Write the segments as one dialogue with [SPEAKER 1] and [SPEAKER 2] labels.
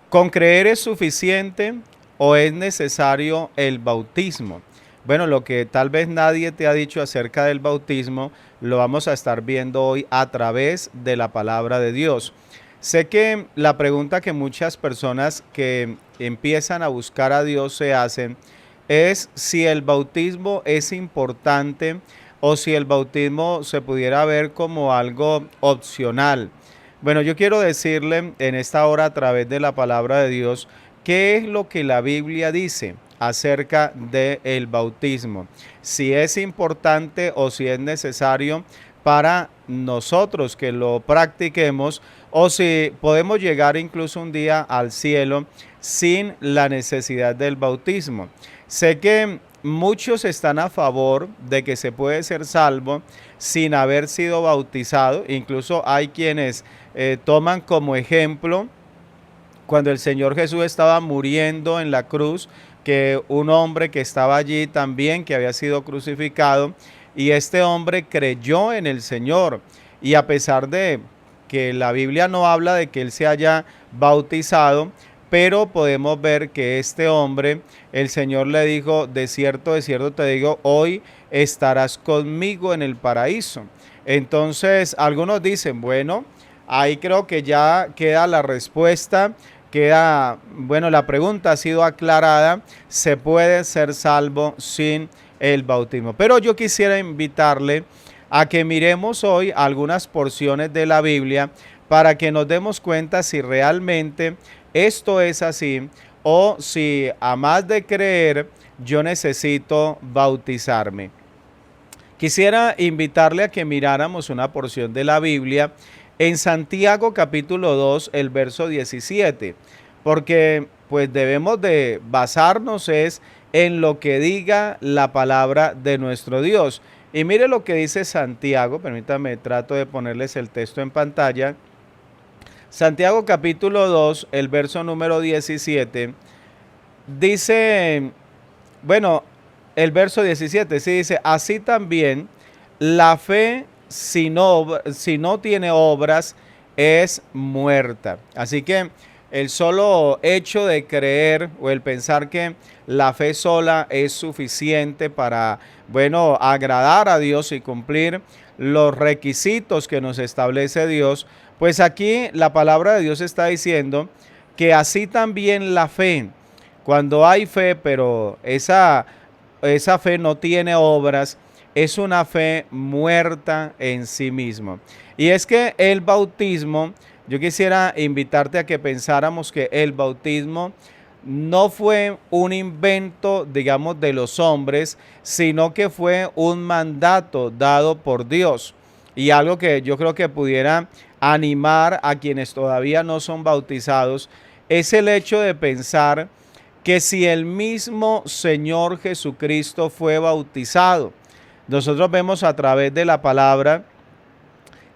[SPEAKER 1] ¿Con creer es suficiente o es necesario el bautismo? Bueno, lo que tal vez nadie te ha dicho acerca del bautismo, lo vamos a estar viendo hoy a través de la palabra de Dios. Sé que la pregunta que muchas personas que empiezan a buscar a Dios se hacen es si el bautismo es importante o si el bautismo se pudiera ver como algo opcional. Bueno, yo quiero decirle en esta hora a través de la palabra de Dios qué es lo que la Biblia dice acerca del bautismo, si es importante o si es necesario para nosotros que lo practiquemos o si podemos llegar incluso un día al cielo sin la necesidad del bautismo. Sé que muchos están a favor de que se puede ser salvo sin haber sido bautizado, incluso hay quienes toman como ejemplo cuando el Señor Jesús estaba muriendo en la cruz, que un hombre que estaba allí también, que había sido crucificado, y este hombre creyó en el Señor. Y a pesar de que la Biblia no habla de que él se haya bautizado, pero podemos ver que este hombre, el Señor le dijo, de cierto te digo, hoy estarás conmigo en el paraíso. Entonces, algunos dicen, bueno, ahí creo que ya queda la respuesta, queda, bueno, la pregunta ha sido aclarada, se puede ser salvo sin el bautismo. Pero yo quisiera invitarle a que miremos hoy algunas porciones de la Biblia para que nos demos cuenta si realmente esto es así o si a más de creer yo necesito bautizarme. Quisiera invitarle a que miráramos una porción de la Biblia en Santiago capítulo 2, el verso 17, porque pues debemos de basarnos es en lo que diga la palabra de nuestro Dios. Y mire lo que dice Santiago, permítame, trato de ponerles el texto en pantalla. Santiago capítulo 2, el verso número 17, dice, bueno, el verso 17 sí dice, así también la fe si no tiene obras es muerta. Así que el solo hecho de creer o el pensar que la fe sola es suficiente para, bueno, agradar a Dios y cumplir los requisitos que nos establece Dios, pues aquí la palabra de Dios está diciendo que así también la fe, cuando hay fe, pero esa fe no tiene obras, es una fe muerta en sí mismo. Y es que el bautismo, yo quisiera invitarte a que pensáramos que el bautismo no fue un invento, digamos, de los hombres, sino que fue un mandato dado por Dios. Y algo que yo creo que pudiera animar a quienes todavía no son bautizados, es el hecho de pensar que si el mismo Señor Jesucristo fue bautizado, nosotros vemos a través de la palabra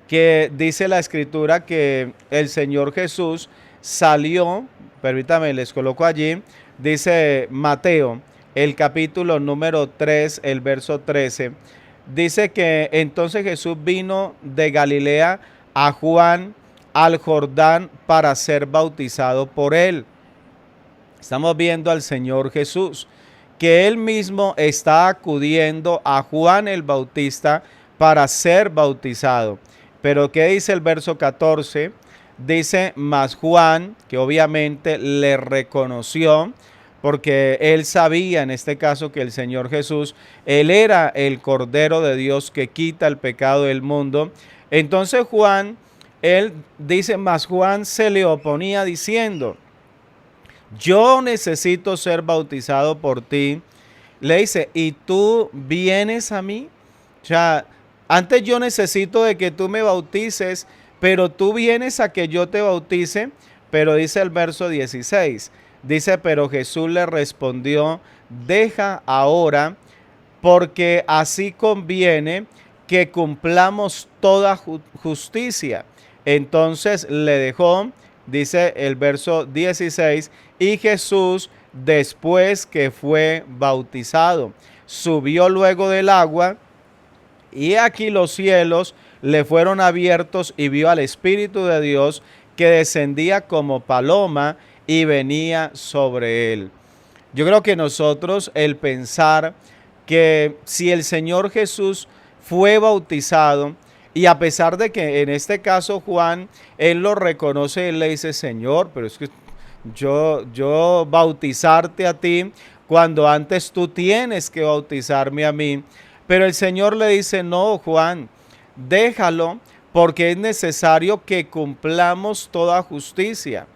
[SPEAKER 1] que dice la escritura que el Señor Jesús salió, permítame, les coloco allí, dice Mateo, el capítulo número 3, el verso 13, dice que entonces Jesús vino de Galilea a Juan al Jordán para ser bautizado por él. Estamos viendo al Señor Jesús, que él mismo está acudiendo a Juan el Bautista para ser bautizado. Pero ¿qué dice el verso 14? Dice, mas Juan, que obviamente le reconoció, porque él sabía en este caso que el Señor Jesús, él era el Cordero de Dios que quita el pecado del mundo. Entonces Juan, él dice, mas Juan se le oponía diciendo, yo necesito ser bautizado por ti. Le dice, ¿y tú vienes a mí? O sea, antes yo necesito de que tú me bautices, pero tú vienes a que yo te bautice. Pero dice el verso 16, dice, pero Jesús le respondió, deja ahora, porque así conviene que cumplamos toda justicia. Entonces le dejó, dice el verso 16, y Jesús, después que fue bautizado, subió luego del agua, y aquí los cielos le fueron abiertos y vio al Espíritu de Dios que descendía como paloma y venía sobre él. Yo creo que nosotros el pensar que si el Señor Jesús fue bautizado, y a pesar de que en este caso Juan, él lo reconoce, él le dice, Señor, pero es que yo bautizarte a ti cuando antes tú tienes que bautizarme a mí. Pero el Señor le dice, no, Juan, déjalo porque es necesario que cumplamos toda justicia.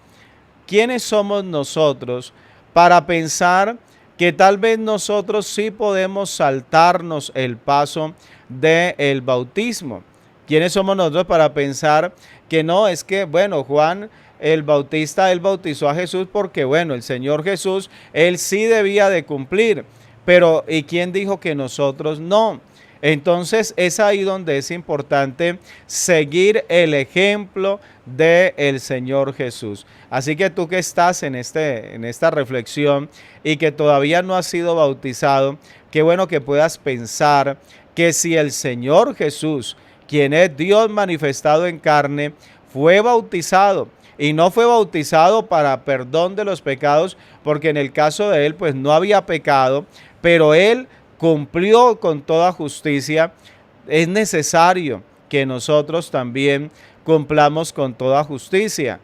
[SPEAKER 1] ¿Quiénes somos nosotros para pensar que tal vez nosotros sí podemos saltarnos el paso del bautismo? ¿Quiénes somos nosotros para pensar que no, es que, bueno, Juan el Bautista, él bautizó a Jesús porque, bueno, el Señor Jesús, él sí debía de cumplir, pero ¿y quién dijo que nosotros no? Entonces es ahí donde es importante seguir el ejemplo del Señor Jesús. Así que tú que estás en esta reflexión y que todavía no has sido bautizado, qué bueno que puedas pensar que si el Señor Jesús, quien es Dios manifestado en carne, fue bautizado, y no fue bautizado para perdón de los pecados, porque en el caso de él pues no había pecado, pero él cumplió con toda justicia. Es necesario que nosotros también cumplamos con toda justicia.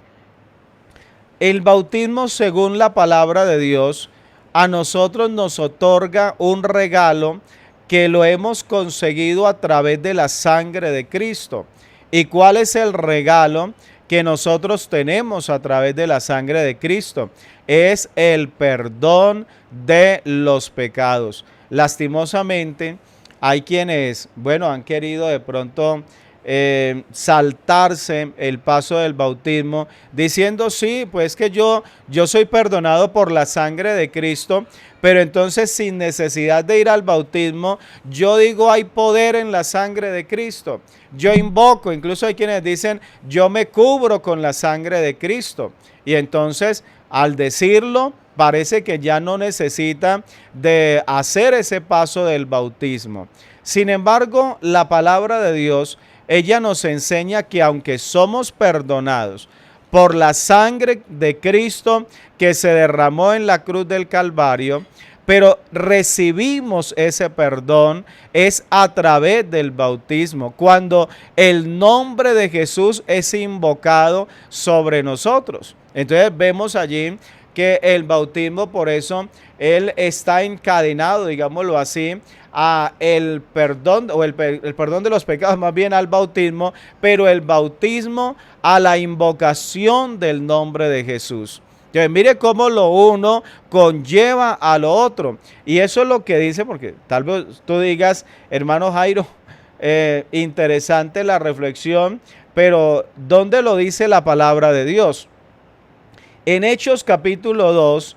[SPEAKER 1] El bautismo, según la palabra de Dios, a nosotros nos otorga un regalo que lo hemos conseguido a través de la sangre de Cristo. ¿Y cuál es el regalo que nosotros tenemos a través de la sangre de Cristo? Es el perdón de los pecados. Lastimosamente, hay quienes, bueno, han querido de pronto saltarse el paso del bautismo, diciendo, sí, pues que yo soy perdonado por la sangre de Cristo, pero entonces sin necesidad de ir al bautismo, yo digo, hay poder en la sangre de Cristo. Yo invoco, incluso hay quienes dicen, yo me cubro con la sangre de Cristo. Y entonces, al decirlo, parece que ya no necesita de hacer ese paso del bautismo. Sin embargo, la palabra de Dios, ella nos enseña que aunque somos perdonados por la sangre de Cristo que se derramó en la cruz del Calvario, pero recibimos ese perdón es a través del bautismo, cuando el nombre de Jesús es invocado sobre nosotros. Entonces vemos allí que el bautismo, por eso, él está encadenado, digámoslo así, a el perdón o el perdón de los pecados, más bien al bautismo, pero el bautismo a la invocación del nombre de Jesús. Entonces, mire cómo lo uno conlleva a lo otro. Y eso es lo que dice, porque tal vez tú digas, hermano Jairo, interesante la reflexión, pero ¿dónde lo dice la palabra de Dios? En Hechos capítulo 2,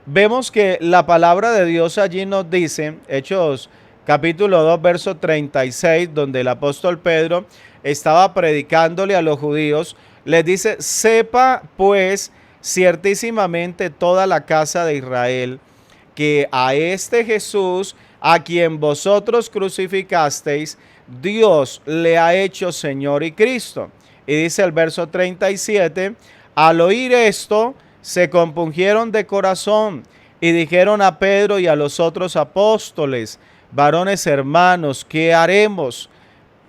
[SPEAKER 1] vemos que la palabra de Dios allí nos dice, Hechos capítulo 2, verso 36, donde el apóstol Pedro estaba predicándole a los judíos, les dice, sepa pues ciertísimamente toda la casa de Israel, que a este Jesús, a quien vosotros crucificasteis, Dios le ha hecho Señor y Cristo. Y dice el verso 37, al oír esto, se compungieron de corazón y dijeron a Pedro y a los otros apóstoles, varones hermanos, ¿qué haremos?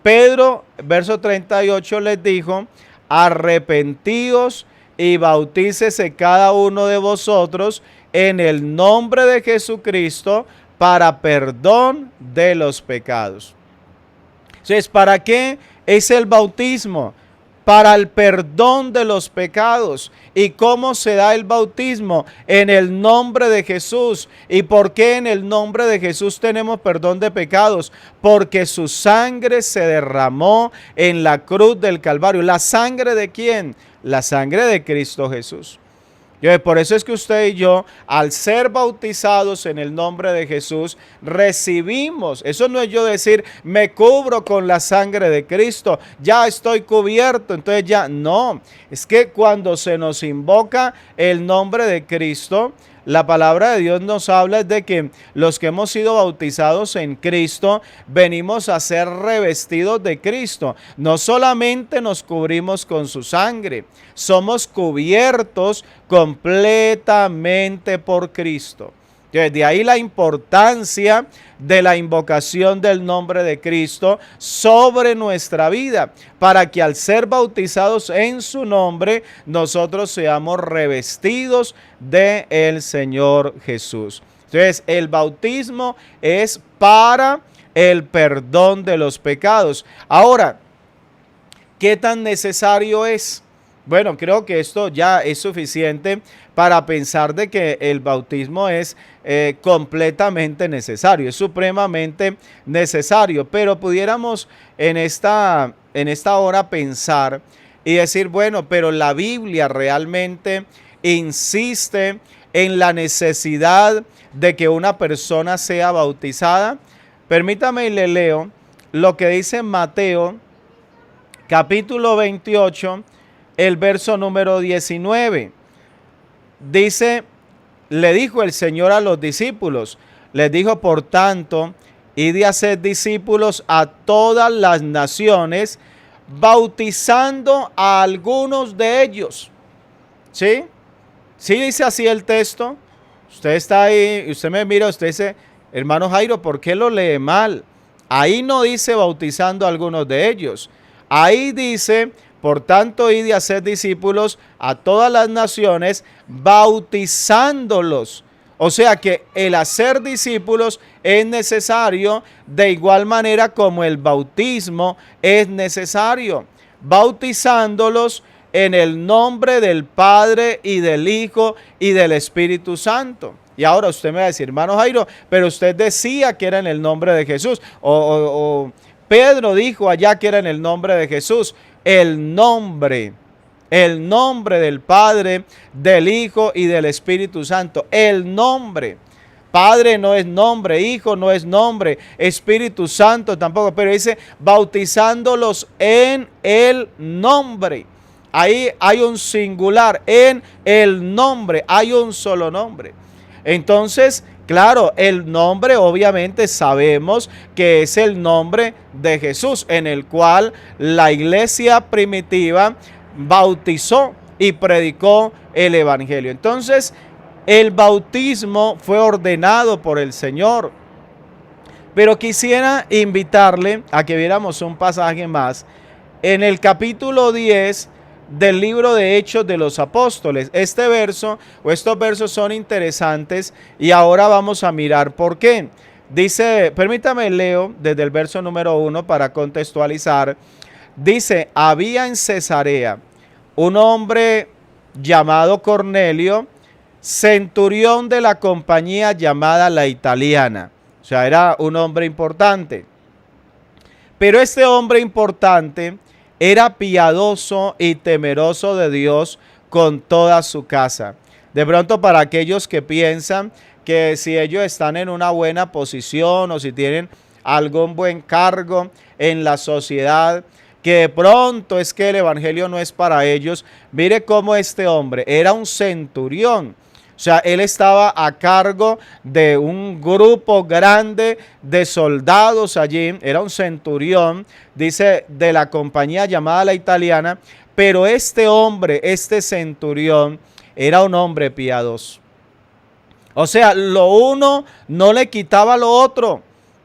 [SPEAKER 1] Pedro, verso 38, les dijo, arrepentíos y bautícese cada uno de vosotros en el nombre de Jesucristo para perdón de los pecados. Entonces, ¿para qué es el bautismo? Para el perdón de los pecados. ¿Y cómo se da el bautismo? En el nombre de Jesús. ¿Y por qué en el nombre de Jesús tenemos perdón de pecados? Porque su sangre se derramó en la cruz del Calvario. ¿La sangre de quién? La sangre de Cristo Jesús. Por eso es que usted y yo, al ser bautizados en el nombre de Jesús, recibimos. Eso no es yo decir, me cubro con la sangre de Cristo, ya estoy cubierto, entonces ya no. Es que cuando se nos invoca el nombre de Cristo, la palabra de Dios nos habla de que los que hemos sido bautizados en Cristo, venimos a ser revestidos de Cristo. No solamente nos cubrimos con su sangre, somos cubiertos completamente por Cristo. De ahí la importancia de la invocación del nombre de Cristo sobre nuestra vida, para que al ser bautizados en su nombre, nosotros seamos revestidos del Señor Jesús. Entonces, el bautismo es para el perdón de los pecados. Ahora, ¿qué tan necesario es? Bueno, creo que esto ya es suficiente para pensar de que el bautismo es completamente necesario, es supremamente necesario, pero pudiéramos en esta hora pensar y decir, bueno, pero la Biblia realmente insiste en la necesidad de que una persona sea bautizada. Permítame y le leo lo que dice Mateo capítulo 28, el verso número 19. Dice, le dijo el Señor a los discípulos, les dijo, por tanto, id y haced discípulos a todas las naciones, bautizando a algunos de ellos. ¿Sí? ¿Sí dice así el texto? Usted está ahí, usted me mira, usted dice, hermano Jairo, ¿por qué lo lee mal? Ahí no dice bautizando a algunos de ellos. Ahí dice, por tanto, id y haced discípulos a todas las naciones, bautizándolos. O sea que el hacer discípulos es necesario de igual manera como el bautismo es necesario. Bautizándolos en el nombre del Padre y del Hijo y del Espíritu Santo. Y ahora usted me va a decir, hermano Jairo, pero usted decía que era en el nombre de Jesús. O Pedro dijo allá que era en el nombre de Jesús. El nombre del Padre, del Hijo y del Espíritu Santo. El nombre. Padre no es nombre, Hijo no es nombre, Espíritu Santo tampoco, pero dice bautizándolos en el nombre. Ahí hay un singular, en el nombre, hay un solo nombre. Entonces, claro, el nombre obviamente sabemos que es el nombre de Jesús, en el cual la iglesia primitiva bautizó y predicó el evangelio. Entonces, el bautismo fue ordenado por el Señor. Pero quisiera invitarle a que viéramos un pasaje más en el capítulo 10 del libro de Hechos de los Apóstoles. Este verso o estos versos son interesantes y ahora vamos a mirar por qué. Dice, permítame leo desde el verso número 1 para contextualizar. Dice, había en Cesarea un hombre llamado Cornelio, centurión de la compañía llamada la Italiana. O sea, era un hombre importante. Pero este hombre importante era piadoso y temeroso de Dios con toda su casa. De pronto, para aquellos que piensan que si ellos están en una buena posición o si tienen algún buen cargo en la sociedad, que de pronto es que el evangelio no es para ellos. Mire cómo este hombre era un centurión. O sea, él estaba a cargo de un grupo grande de soldados allí. Era un centurión, dice, de la compañía llamada la Italiana. Pero este hombre, este centurión, era un hombre piadoso. O sea, lo uno no le quitaba lo otro.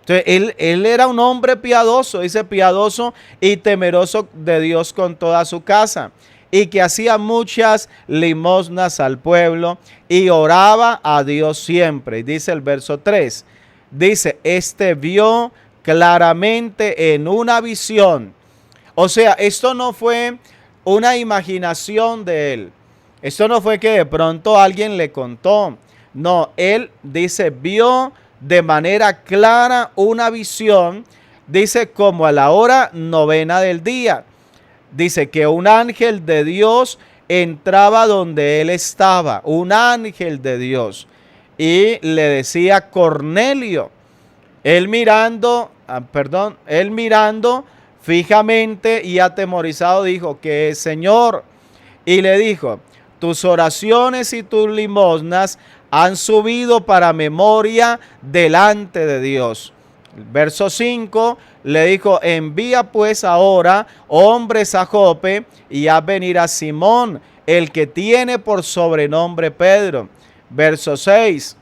[SPEAKER 1] Entonces, él era un hombre piadoso, dice piadoso y temeroso de Dios con toda su casa, y que hacía muchas limosnas al pueblo y oraba a Dios siempre. Dice el verso 3, dice, este vio claramente en una visión. O sea, esto no fue una imaginación de él. Esto no fue que de pronto alguien le contó. No, él dice, vio de manera clara una visión, dice como a la hora 9 del día. Dice que un ángel de Dios entraba donde él estaba, un ángel de Dios, y le decía Cornelio. Él mirando fijamente y atemorizado dijo, ¿qué es, Señor? Y le dijo, tus oraciones y tus limosnas han subido para memoria delante de Dios. Verso 5 le dijo, envía pues ahora hombres a Jope y haz venir a Simón, el que tiene por sobrenombre Pedro. Verso 6,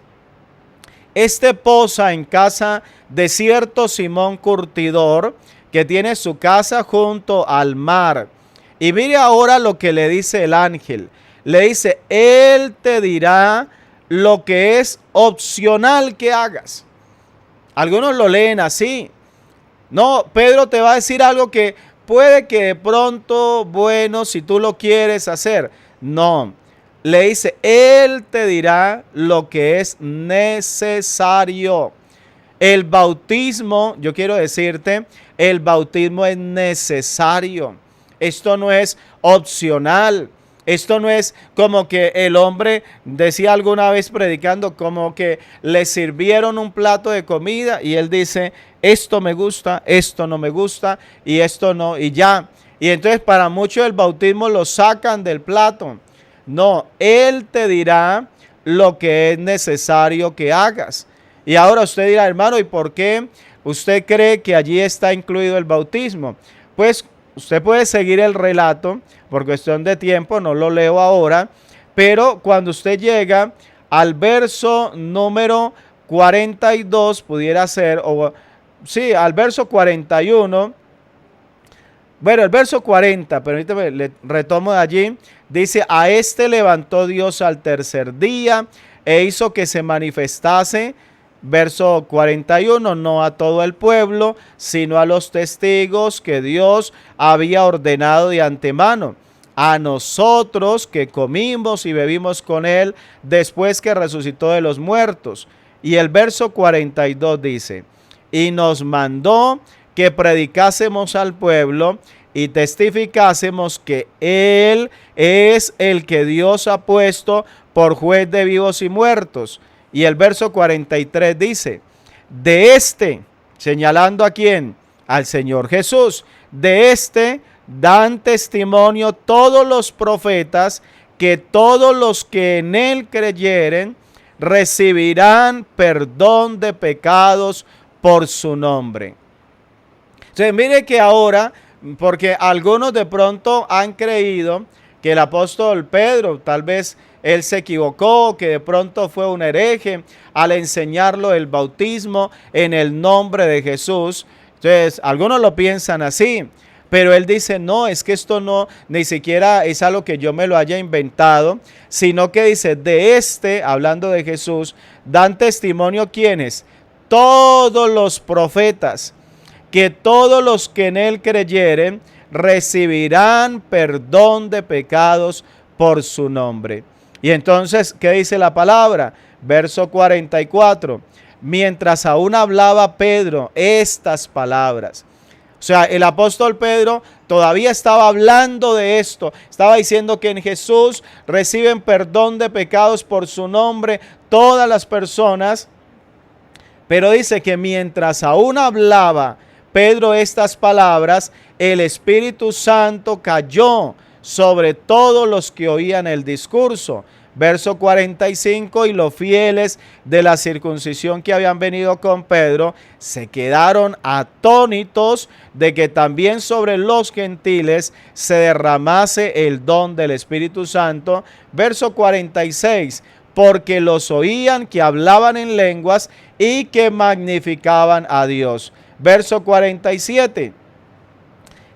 [SPEAKER 1] este posa en casa de cierto Simón curtidor, que tiene su casa junto al mar. Y mire ahora lo que le dice el ángel. Le dice, él te dirá lo que es opcional que hagas. Algunos lo leen así. No, Pedro te va a decir algo que puede que de pronto, bueno, si tú lo quieres hacer. No, le dice, él te dirá lo que es necesario. El bautismo, yo quiero decirte, el bautismo es necesario. Esto no es opcional. Esto no es como que el hombre decía alguna vez predicando, como que le sirvieron un plato de comida y él dice, esto me gusta, esto no me gusta y esto no, y ya. Y entonces para muchos el bautismo lo sacan del plato. No, él te dirá lo que es necesario que hagas. Y ahora usted dirá, hermano, ¿y por qué usted cree que allí está incluido el bautismo? Pues usted puede seguir el relato, por cuestión de tiempo, no lo leo ahora, pero cuando usted llega al verso número 42, pudiera ser, o sí, al verso 41, bueno, el verso 40, permítame, le retomo de allí, dice, a este levantó Dios al tercer día e hizo que se manifestase. Verso 41, no a todo el pueblo, sino a los testigos que Dios había ordenado de antemano, a nosotros que comimos y bebimos con él después que resucitó de los muertos. Y el verso 42 dice, y nos mandó que predicásemos al pueblo y testificásemos que él es el que Dios ha puesto por juez de vivos y muertos. Y el verso 43 dice, de este, señalando a quién, al Señor Jesús, de este dan testimonio todos los profetas, que todos los que en él creyeren recibirán perdón de pecados por su nombre. Entonces mire que ahora, porque algunos de pronto han creído que el apóstol Pedro tal vez él se equivocó, que de pronto fue un hereje al enseñarlo el bautismo en el nombre de Jesús. Entonces, algunos lo piensan así, pero él dice, no, es que esto no, ni siquiera es algo que yo me lo haya inventado, sino que dice, de este, hablando de Jesús, dan testimonio ¿quiénes? Todos los profetas, que todos los que en él creyeren recibirán perdón de pecados por su nombre. Y entonces, ¿qué dice la palabra? Verso 44. Mientras aún hablaba Pedro estas palabras. O sea, el apóstol Pedro todavía estaba hablando de esto. Estaba diciendo que en Jesús reciben perdón de pecados por su nombre todas las personas. Pero dice que mientras aún hablaba Pedro estas palabras, el Espíritu Santo cayó sobre todos los que oían el discurso. Verso 45, y los fieles de la circuncisión que habían venido con Pedro se quedaron atónitos de que también sobre los gentiles se derramase el don del Espíritu Santo. Verso 46, porque los oían que hablaban en lenguas y que magnificaban a Dios. Verso 47,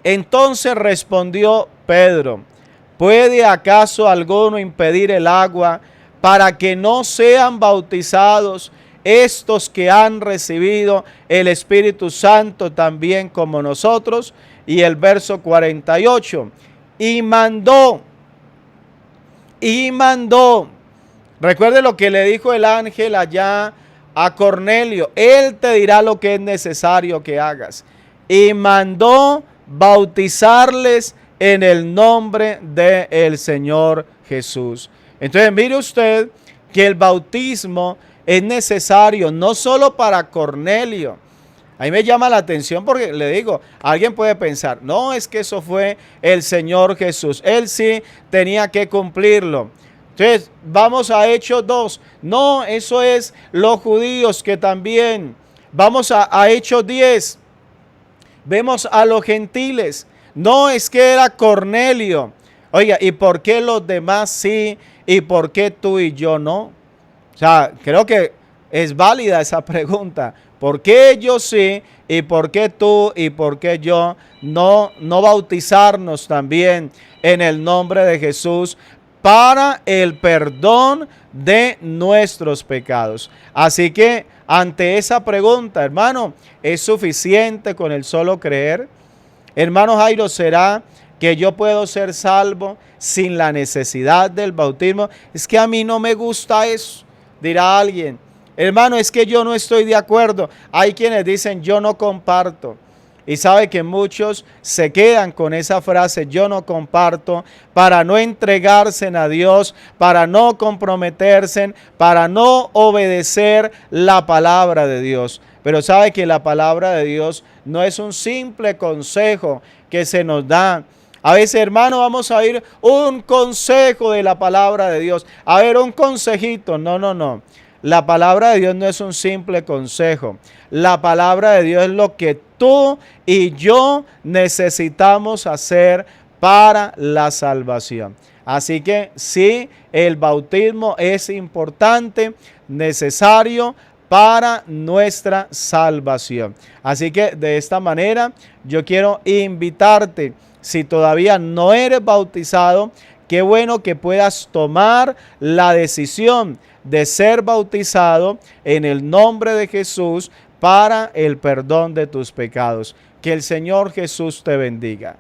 [SPEAKER 1] entonces respondió Pedro, ¿puede acaso alguno impedir el agua para que no sean bautizados estos que han recibido el Espíritu Santo también como nosotros? Y el verso 48, y mandó. Recuerde lo que le dijo el ángel allá a Cornelio, él te dirá lo que es necesario que hagas. Y mandó bautizarles en el nombre del Señor Jesús. Entonces mire usted que el bautismo es necesario no solo para Cornelio. A mí me llama la atención porque le digo, alguien puede pensar, no, es que eso fue el Señor Jesús. Él sí tenía que cumplirlo. Entonces, vamos a Hechos 2. No, eso es los judíos que también. Vamos a Hechos 10. Vemos a los gentiles. No, es que era Cornelio. Oiga, ¿y por qué los demás sí? ¿Y por qué tú y yo no? O sea, creo que es válida esa pregunta. ¿Por qué ellos sí? ¿Y por qué tú? ¿Y por qué yo no bautizarnos también en el nombre de Jesús para el perdón de nuestros pecados? Así que ante esa pregunta, hermano, ¿es suficiente con el solo creer? Hermano Jairo, ¿será que yo puedo ser salvo sin la necesidad del bautismo? Es que a mí no me gusta eso, dirá alguien. Hermano, es que yo no estoy de acuerdo. Hay quienes dicen yo no comparto. Y sabe que muchos se quedan con esa frase, yo no comparto, para no entregarse a Dios, para no comprometerse, para no obedecer la palabra de Dios. Pero sabe que la palabra de Dios no es un simple consejo que se nos da. A veces, hermano, vamos a oír un consejo de la palabra de Dios. A ver, un consejito. No, no, no. La palabra de Dios no es un simple consejo. La palabra de Dios es lo que tú y yo necesitamos hacer para la salvación. Así que sí, el bautismo es importante, necesario para nuestra salvación. Así que de esta manera yo quiero invitarte, si todavía no eres bautizado, qué bueno que puedas tomar la decisión de ser bautizado en el nombre de Jesús para el perdón de tus pecados. Que el Señor Jesús te bendiga.